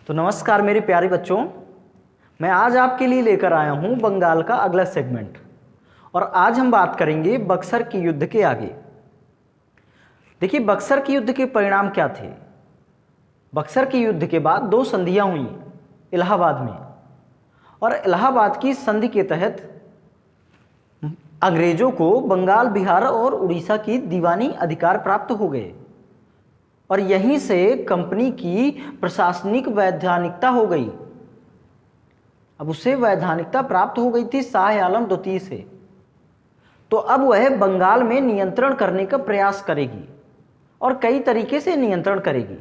तो नमस्कार मेरे प्यारे बच्चों, मैं आज आपके लिए लेकर आया हूं बंगाल का अगला सेगमेंट। और आज हम बात करेंगे बक्सर के युद्ध के आगे। देखिए, बक्सर के युद्ध के परिणाम क्या थे। बक्सर के युद्ध के बाद दो संधियां हुई इलाहाबाद में, और इलाहाबाद की संधि के तहत अंग्रेजों को बंगाल, बिहार और उड़ीसा की दीवानी अधिकार प्राप्त हो गए, और यहीं से कंपनी की प्रशासनिक वैधानिकता हो गई। अब उसे वैधानिकता प्राप्त हो गई थी शाह आलम द्वितीय से, तो अब वह बंगाल में नियंत्रण करने का प्रयास करेगी और कई तरीके से नियंत्रण करेगी।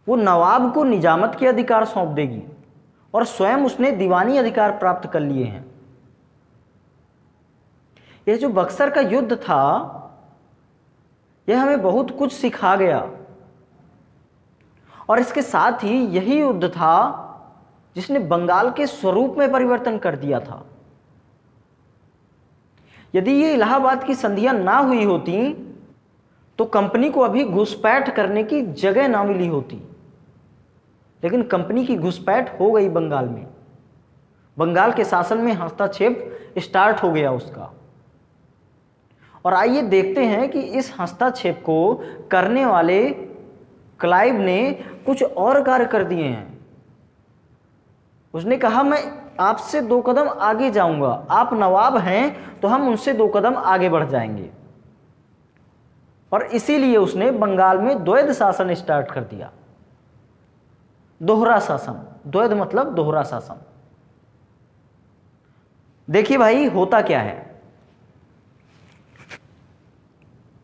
वो नवाब को निजामत के अधिकार सौंप देगी और स्वयं उसने दीवानी अधिकार प्राप्त कर लिए हैं। यह जो बक्सर का युद्ध था, यह हमें बहुत कुछ सिखा गया, और इसके साथ ही यही युद्ध था जिसने बंगाल के स्वरूप में परिवर्तन कर दिया था। यदि ये इलाहाबाद की संधियां ना हुई होती तो कंपनी को अभी घुसपैठ करने की जगह ना मिली होती, लेकिन कंपनी की घुसपैठ हो गई बंगाल में। बंगाल के शासन में हस्तक्षेप स्टार्ट हो गया उसका। और आइए देखते हैं कि इस हस्तक्षेप को करने वाले क्लाइव ने कुछ और कार्य कर दिए हैं। उसने कहा, मैं आपसे 2 कदम आगे जाऊंगा, आप नवाब हैं तो हम उनसे 2 कदम आगे बढ़ जाएंगे। और इसीलिए उसने बंगाल में द्वैध शासन स्टार्ट कर दिया। दोहरा शासन, द्वैध मतलब दोहरा शासन। देखिए भाई, होता क्या है।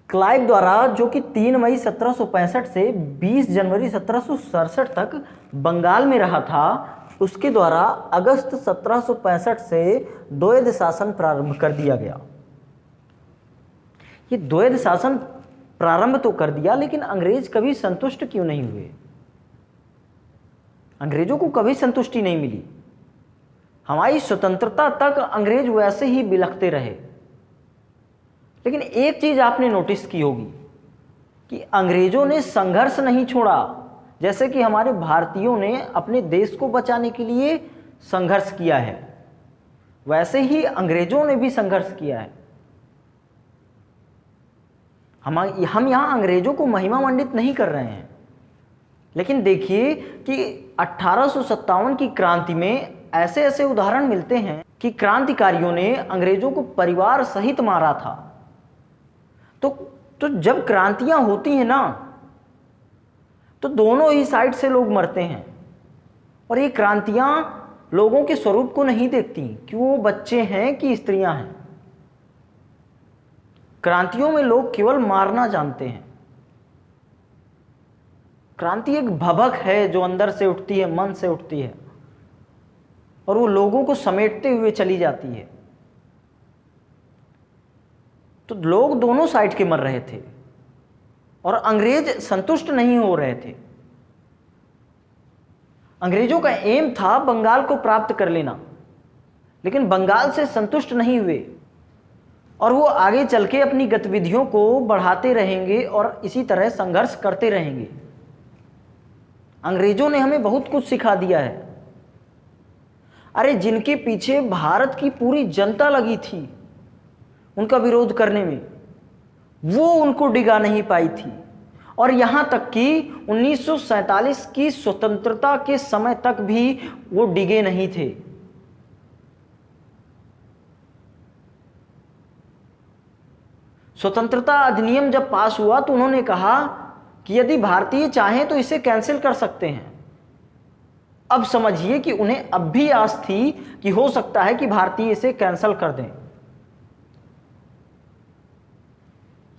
क्लाइव द्वारा, जो कि 3 मई 1765 से 20 जनवरी 1767 तक बंगाल में रहा था, उसके द्वारा अगस्त 1765 से द्वैध शासन प्रारंभ कर दिया गया। ये द्वैध शासन प्रारंभ तो कर दिया, लेकिन अंग्रेज कभी संतुष्ट क्यों नहीं हुए। अंग्रेजों को कभी संतुष्टि नहीं मिली। हमारी स्वतंत्रता तक अंग्रेज वैसे ही बिलखते रहे। लेकिन एक चीज आपने नोटिस की होगी कि अंग्रेजों ने संघर्ष नहीं छोड़ा। जैसे कि हमारे भारतीयों ने अपने देश को बचाने के लिए संघर्ष किया है, वैसे ही अंग्रेजों ने भी संघर्ष किया है। हम यहां अंग्रेजों को महिमा मंडित नहीं कर रहे हैं, लेकिन देखिए कि 1857 की क्रांति में ऐसे ऐसे उदाहरण मिलते हैं कि क्रांतिकारियों ने अंग्रेजों को परिवार सहित मारा था। तो जब क्रांतियां होती हैं ना, तो दोनों ही साइड से लोग मरते हैं। और ये क्रांतियां लोगों के स्वरूप को नहीं देखती कि वो बच्चे हैं कि स्त्रियां हैं। क्रांतियों में लोग केवल मारना जानते हैं। क्रांति एक भभक है जो अंदर से उठती है, मन से उठती है, और वो लोगों को समेटते हुए चली जाती है। तो लोग दोनों साइड के मर रहे थे और अंग्रेज संतुष्ट नहीं हो रहे थे। अंग्रेजों का एम था बंगाल को प्राप्त कर लेना, लेकिन बंगाल से संतुष्ट नहीं हुए, और वो आगे चल के अपनी गतिविधियों को बढ़ाते रहेंगे और इसी तरह संघर्ष करते रहेंगे। अंग्रेजों ने हमें बहुत कुछ सिखा दिया है। अरे, जिनके पीछे भारत की पूरी जनता लगी थी उनका विरोध करने में, वो उनको डिगा नहीं पाई थी। और यहां तक कि 1947 की स्वतंत्रता के समय तक भी वो डिगे नहीं थे। स्वतंत्रता अधिनियम जब पास हुआ तो उन्होंने कहा कि यदि भारतीय चाहें तो इसे कैंसिल कर सकते हैं। अब समझिए कि उन्हें अब भी आस थी कि हो सकता है कि भारतीय इसे कैंसिल कर दें।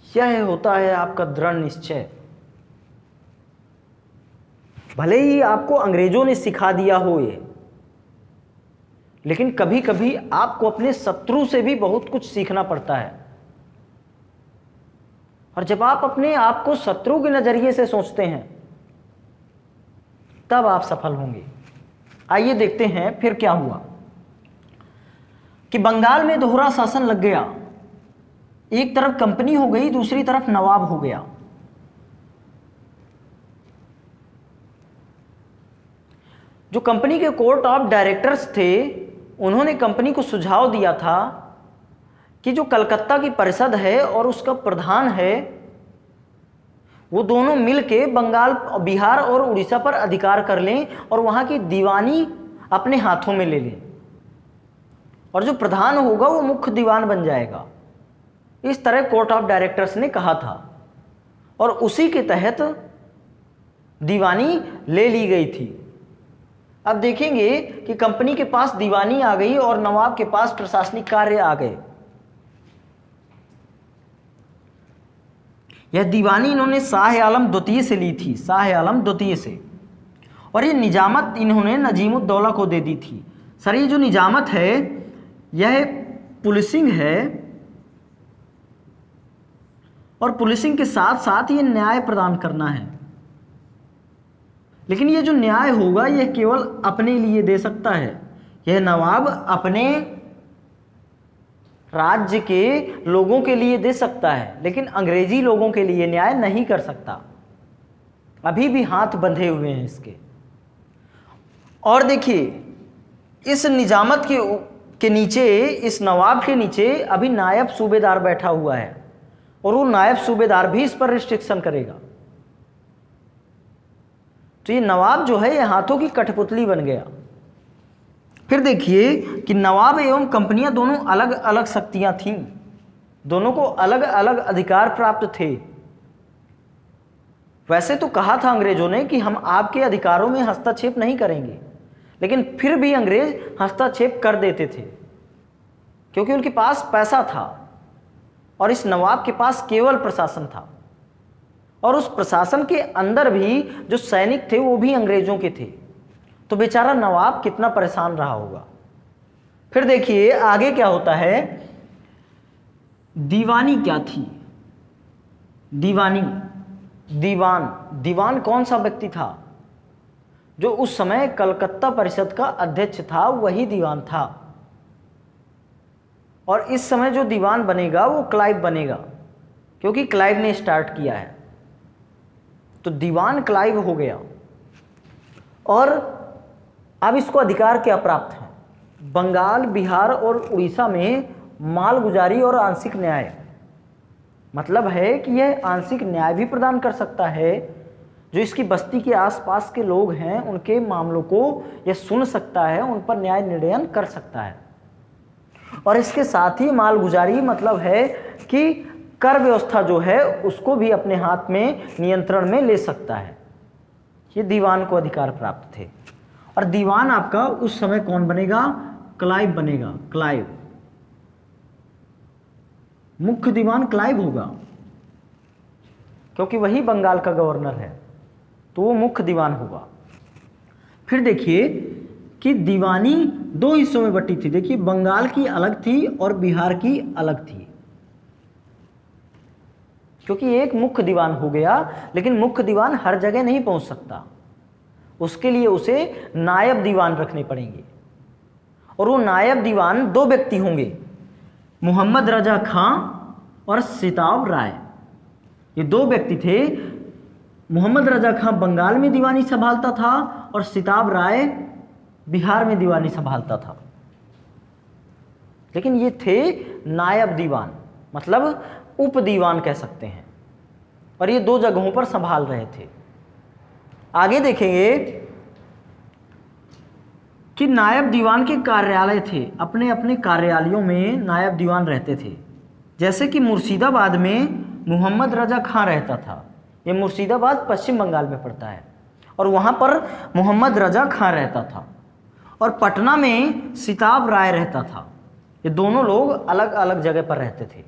यह होता है आपका दृढ़ निश्चय। भले ही आपको अंग्रेजों ने सिखा दिया हो ये, लेकिन कभी कभी आपको अपने शत्रु से भी बहुत कुछ सीखना पड़ता है। और जब आप अपने आप को शत्रु के नजरिए से सोचते हैं, तब आप सफल होंगे। आइए देखते हैं फिर क्या हुआ कि बंगाल में दोहरा शासन लग गया। एक तरफ कंपनी हो गई, दूसरी तरफ नवाब हो गया। जो कंपनी के कोर्ट ऑफ डायरेक्टर्स थे उन्होंने कंपनी को सुझाव दिया था कि जो कलकत्ता की परिषद है और उसका प्रधान है वो दोनों मिलके बंगाल, बिहार और उड़ीसा पर अधिकार कर लें और वहाँ की दीवानी अपने हाथों में ले लें, और जो प्रधान होगा वो मुख्य दीवान बन जाएगा। इस तरह कोर्ट ऑफ डायरेक्टर्स ने कहा था और उसी के तहत दीवानी ले ली गई थी। अब देखेंगे कि कंपनी के पास दीवानी आ गई और नवाब के पास प्रशासनिक कार्य आ गए। यह दीवानी इन्होंने शाह आलम द्वितीय से ली थी, शाह आलम द्वितीय से, और ये निजामत इन्होंने नजीमुद्दौला को दे दी थी। सर ये जो निजामत है यह पुलिसिंग है और पुलिसिंग के साथ साथ ये न्याय प्रदान करना है, लेकिन ये जो न्याय होगा यह केवल अपने लिए दे सकता है। यह नवाब अपने राज्य के लोगों के लिए दे सकता है, लेकिन अंग्रेजी लोगों के लिए न्याय नहीं कर सकता। अभी भी हाथ बंधे हुए हैं इसके। और देखिए इस निजामत के नीचे, इस नवाब के नीचे अभी नायब सूबेदार बैठा हुआ है और वो नायब सूबेदार भी इस पर रिस्ट्रिक्शन करेगा। तो ये नवाब जो है ये हाथों की कठपुतली बन गया। फिर देखिए कि नवाब एवं कंपनियां दोनों अलग अलग शक्तियां थीं, दोनों को अलग अलग अधिकार प्राप्त थे। वैसे तो कहा था अंग्रेजों ने कि हम आपके अधिकारों में हस्तक्षेप नहीं करेंगे, लेकिन फिर भी अंग्रेज हस्तक्षेप कर देते थे क्योंकि उनके पास पैसा था और इस नवाब के पास केवल प्रशासन था, और उस प्रशासन के अंदर भी जो सैनिक थे वो भी अंग्रेजों के थे। तो बेचारा नवाब कितना परेशान रहा होगा। फिर देखिए आगे क्या होता है। दीवानी क्या थी? दीवानी, दीवान कौन सा व्यक्ति था? जो उस समय कलकत्ता परिषद का अध्यक्ष था वही दीवान था, और इस समय जो दीवान बनेगा वो क्लाइव बनेगा क्योंकि क्लाइव ने स्टार्ट किया है। तो दीवान क्लाइव हो गया। और अब इसको अधिकार क्या प्राप्त है? बंगाल, बिहार और उड़ीसा में मालगुजारी और आंशिक न्याय, मतलब है कि यह आंशिक न्याय भी प्रदान कर सकता है। जो इसकी बस्ती के आसपास के लोग हैं उनके मामलों को यह सुन सकता है, उन पर न्याय निर्णय कर सकता है। और इसके साथ ही मालगुजारी मतलब है कि कर व्यवस्था जो है उसको भी अपने हाथ में नियंत्रण में ले सकता है। ये दीवान को अधिकार प्राप्त थे। और दीवान आपका उस समय कौन बनेगा? क्लाइव बनेगा। क्लाइव, मुख्य दीवान क्लाइव होगा क्योंकि वही बंगाल का गवर्नर है, तो वो मुख्य दीवान होगा। फिर देखिए कि दीवानी दो हिस्सों में बटी थी। देखिए बंगाल की अलग थी और बिहार की अलग थी, क्योंकि एक मुख्य दीवान हो गया, लेकिन मुख्य दीवान हर जगह नहीं पहुंच सकता, उसके लिए उसे नायब दीवान रखने पड़ेंगे। और वो नायब दीवान दो व्यक्ति होंगे, मोहम्मद रजा खां और सिताब राय। ये दो व्यक्ति थे। मोहम्मद रजा खां बंगाल में दीवानी संभालता था और सिताब राय बिहार में दीवानी संभालता था, लेकिन ये थे नायब दीवान, मतलब उप दीवान कह सकते हैं, और ये दो जगहों पर संभाल रहे थे। आगे देखेंगे कि नायब दीवान के कार्यालय थे, अपने अपने कार्यालयों में नायब दीवान रहते थे। जैसे कि मुर्शिदाबाद में मोहम्मद रजा खां रहता था, ये मुर्शिदाबाद पश्चिम बंगाल में पड़ता है, और वहाँ पर मोहम्मद रजा खां रहता था। और पटना में सिताब राय रहता था। ये दोनों लोग अलग अलग जगह पर रहते थे,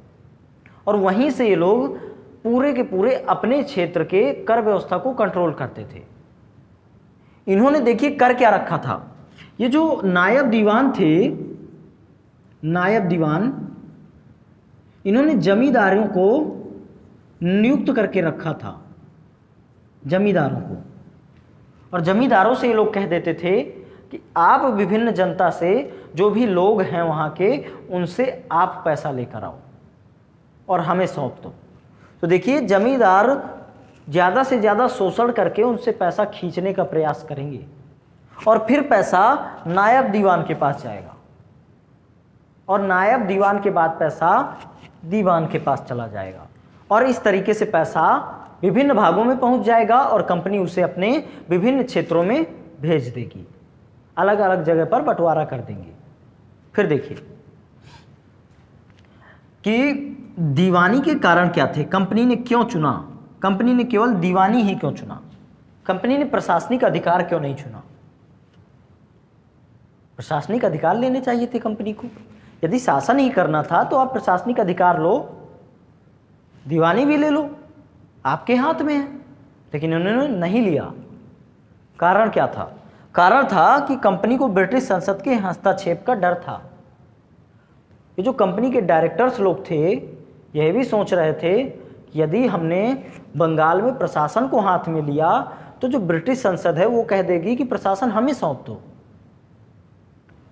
और वहीं से ये लोग पूरे के पूरे अपने क्षेत्र के कर व्यवस्था को कंट्रोल करते थे। इन्होंने देखिए कर क्या रखा था। ये जो नायब दीवान थे, नायब दीवान, इन्होंने जमींदारों को नियुक्त करके रखा था, जमींदारों को। और जमींदारों से ये लोग कह देते थे कि आप विभिन्न जनता से, जो भी लोग हैं वहाँ के, उनसे आप पैसा लेकर आओ और हमें सौंप दो। तो देखिए जमींदार ज़्यादा से ज़्यादा शोषण करके उनसे पैसा खींचने का प्रयास करेंगे। और फिर पैसा नायब दीवान के पास जाएगा, और नायब दीवान के बाद पैसा दीवान के पास चला जाएगा, और इस तरीके से पैसा विभिन्न भागों में पहुंच जाएगा और कंपनी उसे अपने विभिन्न क्षेत्रों में भेज देगी, अलग अलग जगह पर बंटवारा कर देंगे। फिर देखिए कि दीवानी के कारण क्या थे, कंपनी ने क्यों चुना, कंपनी ने केवल दीवानी ही क्यों चुना, कंपनी ने प्रशासनिक अधिकार क्यों नहीं चुना। प्रशासनिक अधिकार लेने चाहिए थे कंपनी को। यदि शासन ही करना था तो आप प्रशासनिक अधिकार लो, दीवानी भी ले लो, आपके हाथ में है, लेकिन उन्होंने नहीं लिया। कारण क्या था? कारण था कि कंपनी को ब्रिटिश संसद के हस्तक्षेप का डर था। ये जो कंपनी के डायरेक्टर्स लोग थे यह भी सोच रहे थे कि यदि हमने बंगाल में प्रशासन को हाथ में लिया तो जो ब्रिटिश संसद है वो कह देगी कि प्रशासन हमें सौंप दो,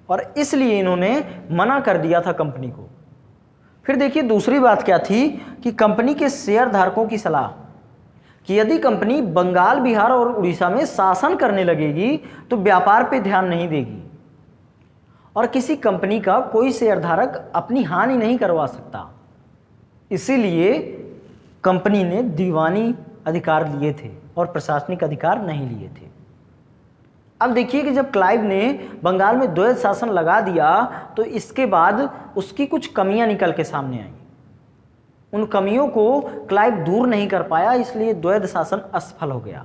और इसलिए इन्होंने मना कर दिया था कंपनी को। फिर देखिए दूसरी बात क्या थी कि कंपनी के शेयर धारकों की सलाह कि यदि कंपनी बंगाल, बिहार और उड़ीसा में शासन करने लगेगी तो व्यापार पे ध्यान नहीं देगी, और किसी कंपनी का कोई शेयरधारक अपनी हानि नहीं करवा सकता। इसीलिए कंपनी ने दीवानी अधिकार लिए थे और प्रशासनिक अधिकार नहीं लिए थे। अब देखिए कि जब क्लाइव ने बंगाल में द्वैध शासन लगा दिया तो इसके बाद उसकी कुछ कमियां निकल के सामने आई। उन कमियों को क्लाइव दूर नहीं कर पाया, इसलिए द्वैध शासन असफल हो गया।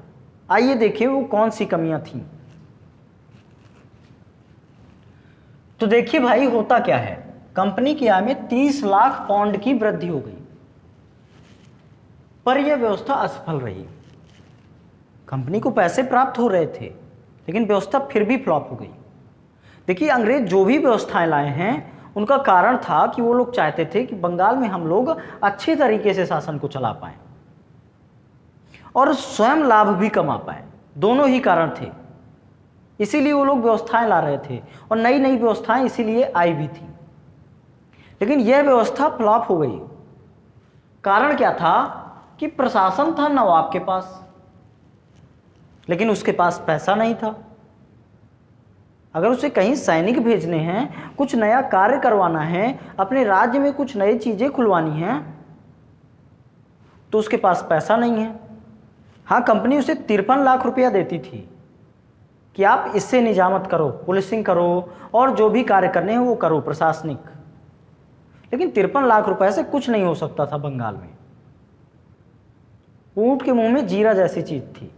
आइए देखिए वो कौन सी कमियां थीं। तो देखिए भाई होता क्या है, कंपनी की आय में 30 लाख पाउंड की वृद्धि हो गई, पर यह व्यवस्था असफल रही। कंपनी को पैसे प्राप्त हो रहे थे लेकिन व्यवस्था फिर भी फ्लॉप हो गई। देखिए अंग्रेज जो भी व्यवस्थाएं लाए हैं उनका कारण था कि वो लोग चाहते थे कि बंगाल में हम लोग अच्छे तरीके से शासन को चला पाएं और स्वयं लाभ भी कमा पाएं। दोनों ही कारण थे, इसीलिए वो लोग व्यवस्थाएं ला रहे थे और नई नई व्यवस्थाएं इसीलिए आई भी थी। लेकिन यह व्यवस्था फ्लॉप हो गई। कारण क्या था कि प्रशासन था नवाब के पास, लेकिन उसके पास पैसा नहीं था। अगर उसे कहीं सैनिक भेजने हैं, कुछ नया कार्य करवाना है, अपने राज्य में कुछ नई चीजें खुलवानी हैं, तो उसके पास पैसा नहीं है। हाँ, कंपनी उसे 53 लाख रुपया देती थी कि आप इससे निजामत करो, पुलिसिंग करो और जो भी कार्य करने हैं वो करो प्रशासनिक, लेकिन 53 लाख रुपए से कुछ नहीं हो सकता था बंगाल में। ऊंट के मुंह में जीरा जैसी चीज थी।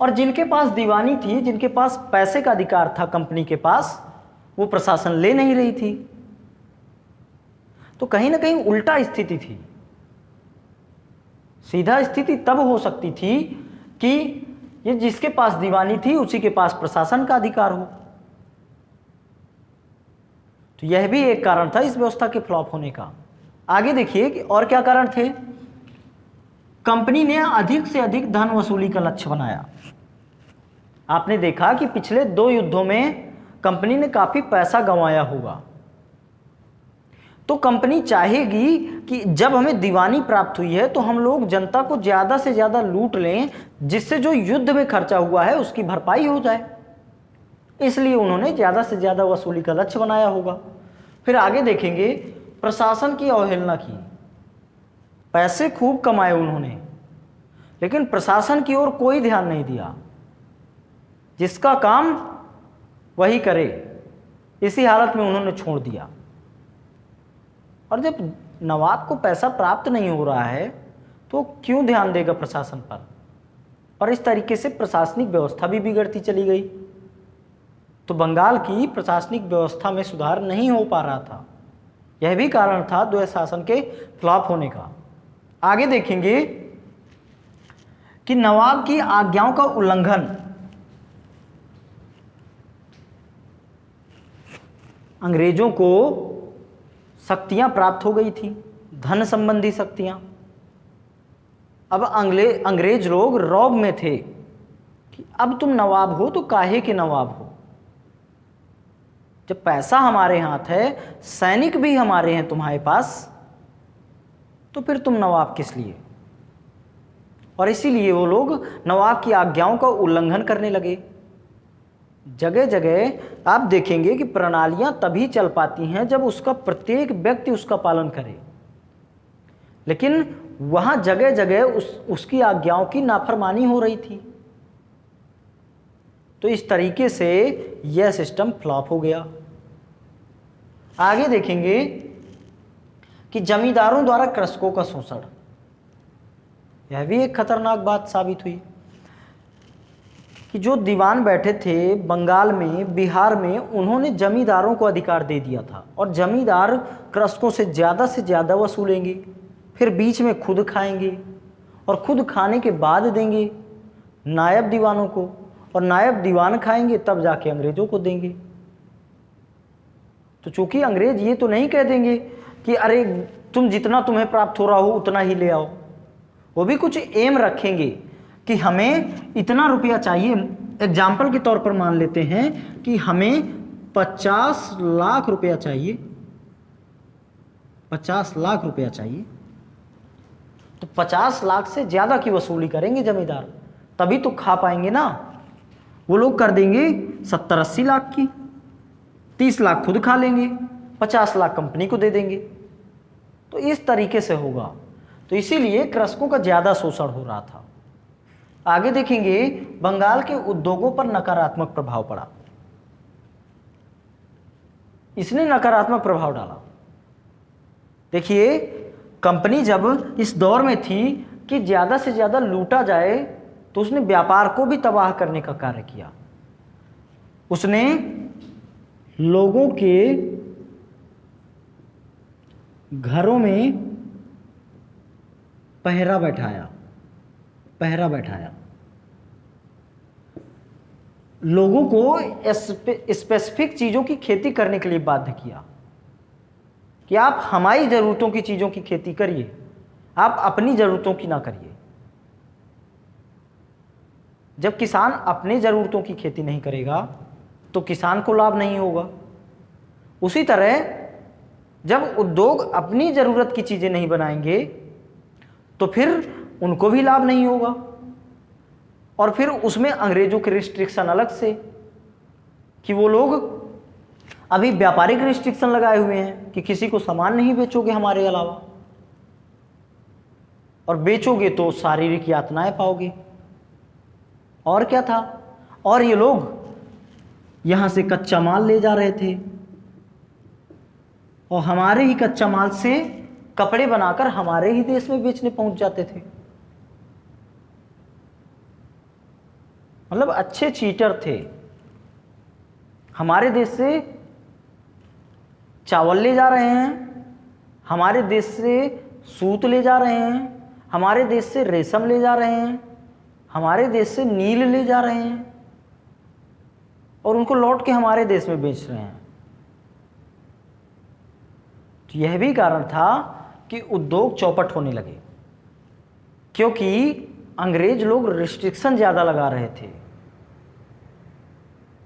और जिनके पास दीवानी थी, जिनके पास पैसे का अधिकार था कंपनी के पास, वो प्रशासन ले नहीं रही थी। तो कहीं ना कहीं उल्टा स्थिति थी। सीधा स्थिति तब हो सकती थी कि ये जिसके पास दीवानी थी उसी के पास प्रशासन का अधिकार हो। तो यह भी एक कारण था इस व्यवस्था के फ्लॉप होने का। आगे देखिए कि और क्या कारण थे। कंपनी ने अधिक से अधिक धन वसूली का लक्ष्य बनाया। आपने देखा कि पिछले 2 युद्धों में कंपनी ने काफी पैसा गंवाया होगा, तो कंपनी चाहेगी कि जब हमें दीवानी प्राप्त हुई है तो हम लोग जनता को ज्यादा से ज्यादा लूट लें, जिससे जो युद्ध में खर्चा हुआ है उसकी भरपाई हो जाए। इसलिए उन्होंने ज्यादा से ज्यादा वसूली का लक्ष्य बनाया होगा। फिर आगे देखेंगे प्रशासन की अवहेलना की। पैसे खूब कमाए उन्होंने, लेकिन प्रशासन की ओर कोई ध्यान नहीं दिया। जिसका काम वही करे, इसी हालत में उन्होंने छोड़ दिया। और जब नवाब को पैसा प्राप्त नहीं हो रहा है तो क्यों ध्यान देगा प्रशासन पर। और इस तरीके से प्रशासनिक व्यवस्था भी बिगड़ती चली गई। तो बंगाल की प्रशासनिक व्यवस्था में सुधार नहीं हो पा रहा था। यह भी कारण था द्वैध शासन के फ्लॉप होने का। आगे देखेंगे कि नवाब की आज्ञाओं का उल्लंघन। अंग्रेजों को शक्तियां प्राप्त हो गई थी, धन संबंधी शक्तियां। अब अंग्रेज लोग रौब में थे कि अब तुम नवाब हो तो काहे के नवाब हो। जब पैसा हमारे हाथ है, सैनिक भी हमारे हैं तुम्हारे पास, तो फिर तुम नवाब किस लिए। और इसीलिए वो लोग नवाब की आज्ञाओं का उल्लंघन करने लगे। जगह जगह आप देखेंगे कि प्रणालियां तभी चल पाती हैं जब उसका प्रत्येक व्यक्ति उसका पालन करे, लेकिन वहां जगह जगह उसकी आज्ञाओं की नाफरमानी हो रही थी। तो इस तरीके से यह सिस्टम फ्लॉप हो गया। आगे देखेंगे कि जमींदारों द्वारा कृषकों का शोषण, यह भी एक खतरनाक बात साबित हुई कि जो दीवान बैठे थे बंगाल में, बिहार में, उन्होंने जमींदारों को अधिकार दे दिया था और जमींदार कृषकों से ज़्यादा वसूलेंगे, फिर बीच में खुद खाएंगे और खुद खाने के बाद देंगे नायब दीवानों को, और नायब दीवान खाएंगे तब जाके अंग्रेजों को देंगे। तो चूंकि अंग्रेज ये तो नहीं कह देंगे कि अरे तुम जितना तुम्हें प्राप्त हो रहा हो उतना ही ले आओ, वो भी कुछ एम रखेंगे कि हमें इतना रुपया चाहिए। एग्जाम्पल के तौर पर मान लेते हैं कि हमें 50 लाख रुपया चाहिए, 50 लाख रुपया चाहिए, तो 50 लाख से ज़्यादा की वसूली करेंगे जमींदार, तभी तो खा पाएंगे ना। वो लोग कर देंगे 70-80 लाख की, 30 लाख खुद खा लेंगे, 50 लाख कंपनी को दे देंगे। तो इस तरीके से होगा। तो इसीलिए कृषकों का ज़्यादा शोषण हो रहा था। आगे देखेंगे बंगाल के उद्योगों पर नकारात्मक प्रभाव पड़ा। इसने नकारात्मक प्रभाव डाला। देखिए, कंपनी जब इस दौर में थी कि ज़्यादा से ज़्यादा लूटा जाए, तो उसने व्यापार को भी तबाह करने का कार्य किया। उसने लोगों के घरों में पहरा बैठाया, लोगों को स्पेसिफिक चीज़ों की खेती करने के लिए बाध्य किया कि आप हमारी ज़रूरतों की चीज़ों की खेती करिए, आप अपनी ज़रूरतों की ना करिए। जब किसान अपनी ज़रूरतों की खेती नहीं करेगा तो किसान को लाभ नहीं होगा। उसी तरह जब उद्योग अपनी ज़रूरत की चीज़ें नहीं बनाएंगे तो फिर उनको भी लाभ नहीं होगा। और फिर उसमें अंग्रेज़ों के रिस्ट्रिक्शन अलग से कि वो लोग अभी व्यापारिक रिस्ट्रिक्शन लगाए हुए हैं कि किसी को सामान नहीं बेचोगे हमारे अलावा, और बेचोगे तो शारीरिक यातनाएं पाओगे। और क्या था, और ये लोग यहाँ से कच्चा माल ले जा रहे थे और हमारे ही कच्चा माल से कपड़े बनाकर हमारे ही देश में बेचने पहुंच जाते थे। मतलब अच्छे चीटर थे। हमारे देश से चावल ले जा रहे हैं, हमारे देश से सूत ले जा रहे हैं, हमारे देश से रेशम ले जा रहे हैं, हमारे देश से नील ले जा रहे हैं और उनको लौट के हमारे देश में बेच रहे हैं। तो यह भी कारण था कि उद्योग चौपट होने लगे, क्योंकि अंग्रेज लोग रिस्ट्रिक्शन ज़्यादा लगा रहे थे।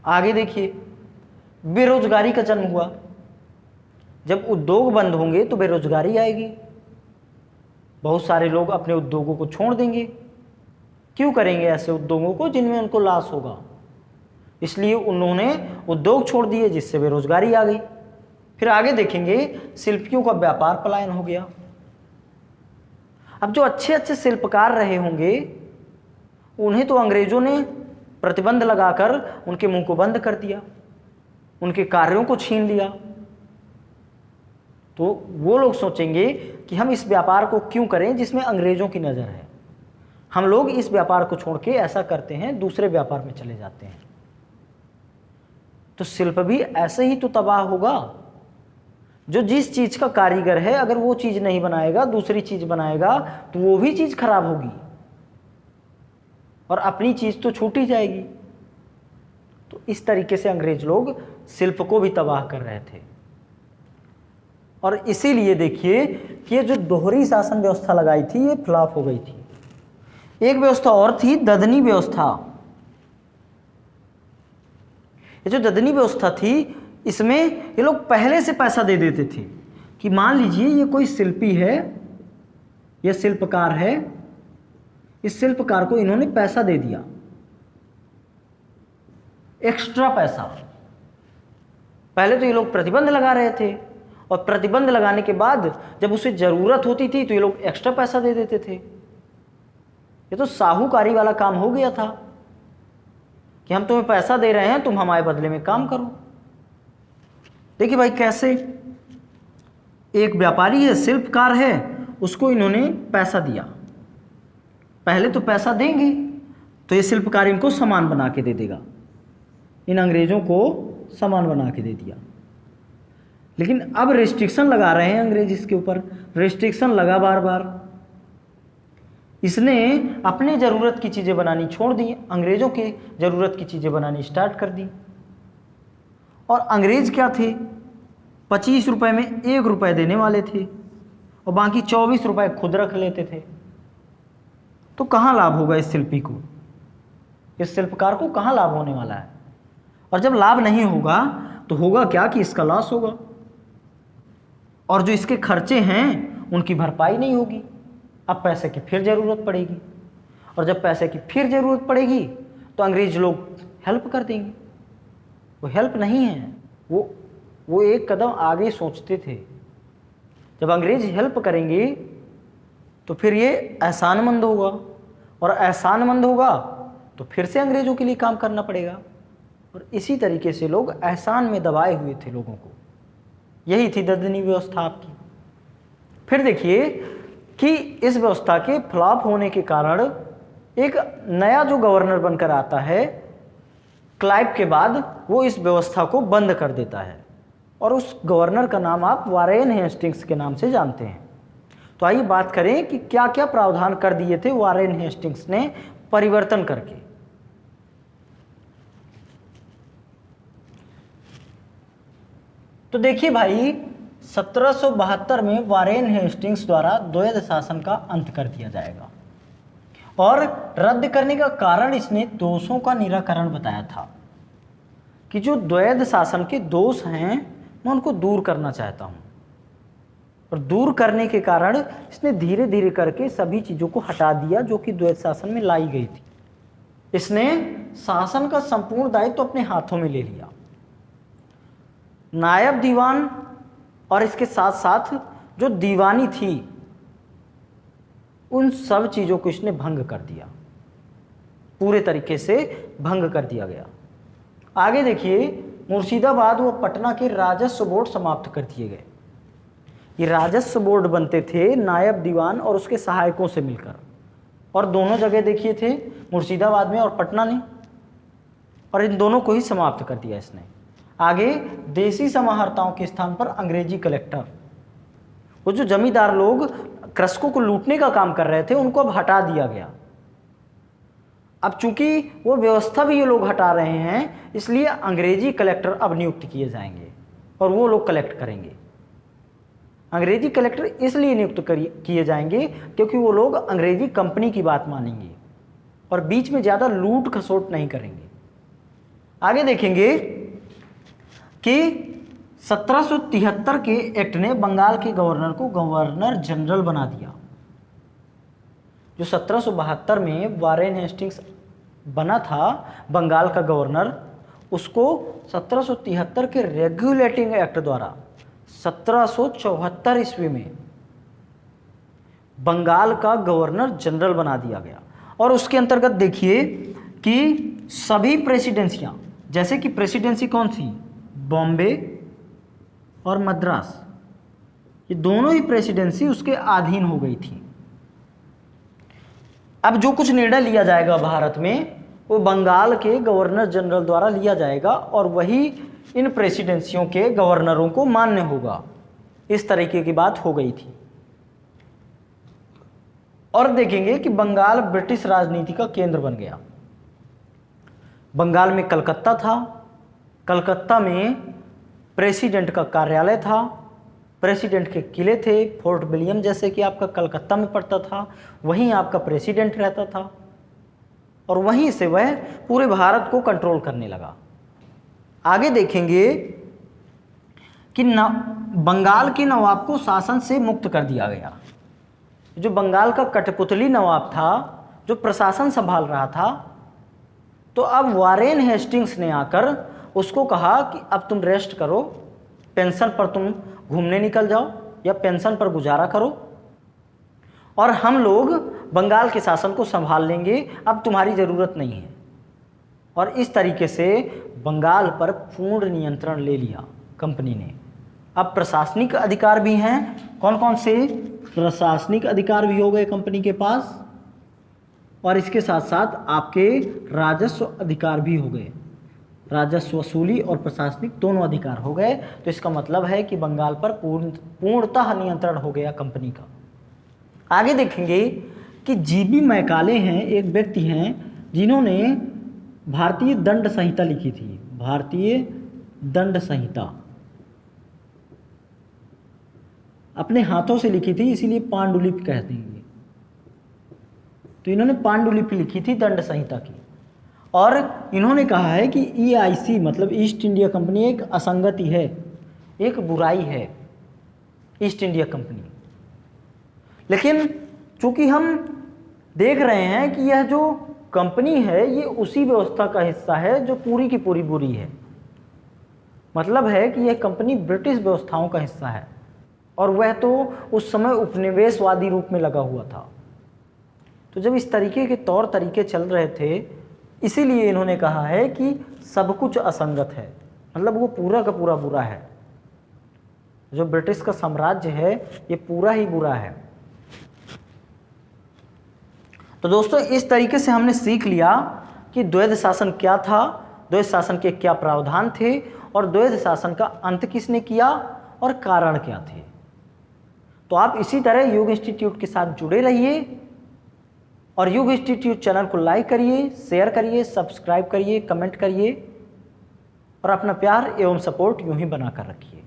आगे देखिए, बेरोजगारी का जन्म हुआ। जब उद्योग बंद होंगे तो बेरोजगारी आएगी, बहुत सारे लोग अपने उद्योगों को छोड़ देंगे। क्यों करेंगे ऐसे उद्योगों को जिनमें उनको लॉस होगा? इसलिए उन्होंने उद्योग छोड़ दिए, जिससे बेरोजगारी आ गई। फिर आगे देखेंगे, शिल्पियों का व्यापार पलायन हो गया। अब जो अच्छे अच्छे शिल्पकार रहे होंगे उन्हें तो अंग्रेजों ने प्रतिबंध लगाकर उनके मुंह को बंद कर दिया, उनके कार्यों को छीन लिया। तो वो लोग सोचेंगे कि हम इस व्यापार को क्यों करें जिसमें अंग्रेजों की नज़र है। हम लोग इस व्यापार को छोड़ के ऐसा करते हैं, दूसरे व्यापार में चले जाते हैं। तो शिल्प भी ऐसे ही तो तबाह होगा। जो जिस चीज़ का कारीगर है, अगर वो चीज़ नहीं बनाएगा, दूसरी चीज़ बनाएगा, तो वो भी चीज़ खराब होगी और अपनी चीज़ तो छूट ही जाएगी। तो इस तरीके से अंग्रेज लोग शिल्प को भी तबाह कर रहे थे। और इसीलिए देखिए कि ये जो दोहरी शासन व्यवस्था लगाई थी, ये फ्लॉप हो गई थी। एक व्यवस्था और थी, ददनी व्यवस्था। ये जो ददनी व्यवस्था थी, इसमें ये लोग पहले से पैसा दे देते थे कि मान लीजिए ये कोई शिल्पी है, ये शिल्पकार है, इस शिल्पकार को इन्होंने पैसा दे दिया एक्स्ट्रा पैसा। पहले तो ये लोग प्रतिबंध लगा रहे थे, और प्रतिबंध लगाने के बाद जब उसे जरूरत होती थी तो ये लोग एक्स्ट्रा पैसा दे देते थे। ये तो साहूकारी वाला काम हो गया था कि हम तुम्हें पैसा दे रहे हैं, तुम हमारे बदले में काम करो। देखिए भाई कैसे, एक व्यापारी है, शिल्पकार है, उसको इन्होंने पैसा दिया। पहले तो पैसा देंगे तो ये शिल्पकार इनको सामान बना के दे देगा, इन अंग्रेजों को सामान बना के दे दिया। लेकिन अब रिस्ट्रिक्शन लगा रहे हैं अंग्रेज, इसके ऊपर रिस्ट्रिक्शन लगा बार बार। इसने अपने ज़रूरत की चीज़ें बनानी छोड़ दी, अंग्रेज़ों के ज़रूरत की चीज़ें बनानी स्टार्ट कर दी। और अंग्रेज़ क्या थे, 25 रुपए में 1 रुपए देने वाले थे और बाकी 24 रुपए खुद रख लेते थे। तो कहाँ लाभ होगा इस शिल्पी को, इस शिल्पकार को कहाँ लाभ होने वाला है? और जब लाभ नहीं होगा तो होगा क्या कि इसका लॉस होगा, और जो इसके खर्चे हैं उनकी भरपाई नहीं होगी। अब पैसे की फिर ज़रूरत पड़ेगी, और जब पैसे की फिर ज़रूरत पड़ेगी तो अंग्रेज लोग हेल्प कर देंगे। वो हेल्प नहीं है, वो एक कदम आगे सोचते थे। जब अंग्रेज हेल्प करेंगे तो फिर ये एहसानमंद होगा, और एहसानमंद होगा तो फिर से अंग्रेज़ों के लिए काम करना पड़ेगा। और इसी तरीके से लोग एहसान में दबाए हुए थे लोगों को। यही थी ददनी व्यवस्था आपकी। फिर देखिए कि इस व्यवस्था के फ्लॉप होने के कारण एक नया जो गवर्नर बनकर आता है क्लाइव के बाद, वो इस व्यवस्था को बंद कर देता है, और उस गवर्नर का नाम आप वारेन हेस्टिंग्स के नाम से जानते हैं। तो आइए बात करें कि क्या क्या प्रावधान कर दिए थे वारेन हेस्टिंग्स ने परिवर्तन करके। तो देखिए भाई, 1772 में वारेन हेस्टिंग्स द्वारा द्वैध शासन का अंत कर दिया जाएगा, और रद्द करने का कारण इसने दोषों का निराकरण बताया था कि जो द्वैध शासन के दोष हैं मैं उनको दूर करना चाहता हूं। और दूर करने के कारण इसने धीरे धीरे करके सभी चीज़ों को हटा दिया जो कि द्वैध शासन में लाई गई थी। इसने शासन का संपूर्ण दायित्व तो अपने हाथों में ले लिया। नायब दीवान और इसके साथ साथ जो दीवानी थी, उन सब चीज़ों को इसने भंग कर दिया, पूरे तरीके से भंग कर दिया गया। आगे देखिए, मुर्शिदाबाद व पटना के राजस्व बोर्ड समाप्त कर दिए गए। ये राजस्व बोर्ड बनते थे नायब दीवान और उसके सहायकों से मिलकर, और दोनों जगह देखिए थे, मुर्शिदाबाद में और पटना ने, और इन दोनों को ही समाप्त कर दिया इसने। आगे देसी समाहर्ताओं के स्थान पर अंग्रेजी कलेक्टर, वो जो जमींदार लोग कृषकों को लूटने का काम कर रहे थे उनको अब हटा दिया गया। अब चूंकि वो व्यवस्था भी ये लोग हटा रहे हैं, इसलिए अंग्रेजी कलेक्टर अब नियुक्त किए जाएंगे और वो लोग कलेक्ट करेंगे। अंग्रेजी कलेक्टर इसलिए नियुक्त किए जाएंगे क्योंकि वो लोग अंग्रेजी कंपनी की बात मानेंगे और बीच में ज़्यादा लूट खसोट नहीं करेंगे। आगे देखेंगे कि 1773 के एक्ट ने बंगाल के गवर्नर को गवर्नर जनरल बना दिया। जो 1772 में वारेन हेस्टिंग्स बना था बंगाल का गवर्नर, उसको 1773 के रेगुलेटिंग एक्ट द्वारा 1774 ईस्वी में बंगाल का गवर्नर जनरल बना दिया गया। और उसके अंतर्गत देखिए कि सभी प्रेसिडेंसियां, जैसे कि प्रेसिडेंसी कौन सी, बॉम्बे और मद्रास, ये दोनों ही प्रेसिडेंसी उसके अधीन हो गई थी। अब जो कुछ निर्णय लिया जाएगा भारत में वो बंगाल के गवर्नर जनरल द्वारा लिया जाएगा और वही इन प्रेसिडेंसियों के गवर्नरों को मान्य होगा। इस तरीके की बात हो गई थी। और देखेंगे कि बंगाल ब्रिटिश राजनीति का केंद्र बन गया। बंगाल में कलकत्ता था, कलकत्ता में प्रेसिडेंट का कार्यालय था, प्रेसिडेंट के किले थे, फोर्ट विलियम जैसे कि आपका कलकत्ता में पड़ता था, वहीं आपका प्रेसिडेंट रहता था और वहीं से वह पूरे भारत को कंट्रोल करने लगा। आगे देखेंगे कि बंगाल के नवाब को शासन से मुक्त कर दिया गया। जो बंगाल का कठपुतली नवाब था, जो प्रशासन संभाल रहा था, तो अब वारेन हेस्टिंग्स ने आकर उसको कहा कि अब तुम रेस्ट करो, पेंशन पर तुम घूमने निकल जाओ या पेंशन पर गुजारा करो, और हम लोग बंगाल के शासन को संभाल लेंगे, अब तुम्हारी ज़रूरत नहीं है। और इस तरीके से बंगाल पर पूर्ण नियंत्रण ले लिया कंपनी ने। अब प्रशासनिक अधिकार भी हैं, कौन कौन से? प्रशासनिक अधिकार भी हो गए कंपनी के पास, और इसके साथ साथ आपके राजस्व अधिकार भी हो गए। राजस्व वसूली और प्रशासनिक दोनों अधिकार हो गए। तो इसका मतलब है कि बंगाल पर पूर्णतः नियंत्रण हो गया कंपनी का। आगे देखेंगे कि जीबी मैकाले हैं, एक व्यक्ति हैं जिन्होंने भारतीय दंड संहिता लिखी थी। भारतीय दंड संहिता अपने हाथों से लिखी थी, इसीलिए पांडुलिपि कहते हैं। तो इन्होंने पांडुलिपि लिखी थी दंड संहिता की, और इन्होंने कहा है कि EIC मतलब ईस्ट इंडिया कंपनी एक असंगति है, एक बुराई है ईस्ट इंडिया कंपनी। लेकिन चूंकि हम देख रहे हैं कि यह जो कंपनी है ये उसी व्यवस्था का हिस्सा है जो पूरी की पूरी बुरी है। मतलब है कि यह कंपनी ब्रिटिश व्यवस्थाओं का हिस्सा है, और वह तो उस समय उपनिवेशवादी रूप में लगा हुआ था। तो जब इस तरीके के तौर तरीके चल रहे थे, इसीलिए इन्होंने कहा है कि सब कुछ असंगत है, मतलब वो पूरा का पूरा बुरा है। जो ब्रिटिश का साम्राज्य है ये पूरा ही बुरा है। तो दोस्तों इस तरीके से हमने सीख लिया कि द्वैध शासन क्या था, द्वैध शासन के क्या प्रावधान थे, और द्वैध शासन का अंत किसने किया और कारण क्या थे। तो आप इसी तरह योग इंस्टीट्यूट के साथ जुड़े रहिए, और योग इंस्टीट्यूट चैनल को लाइक करिए, शेयर करिए, सब्सक्राइब करिए, कमेंट करिए, और अपना प्यार एवं सपोर्ट यूं ही बनाकर रखिए।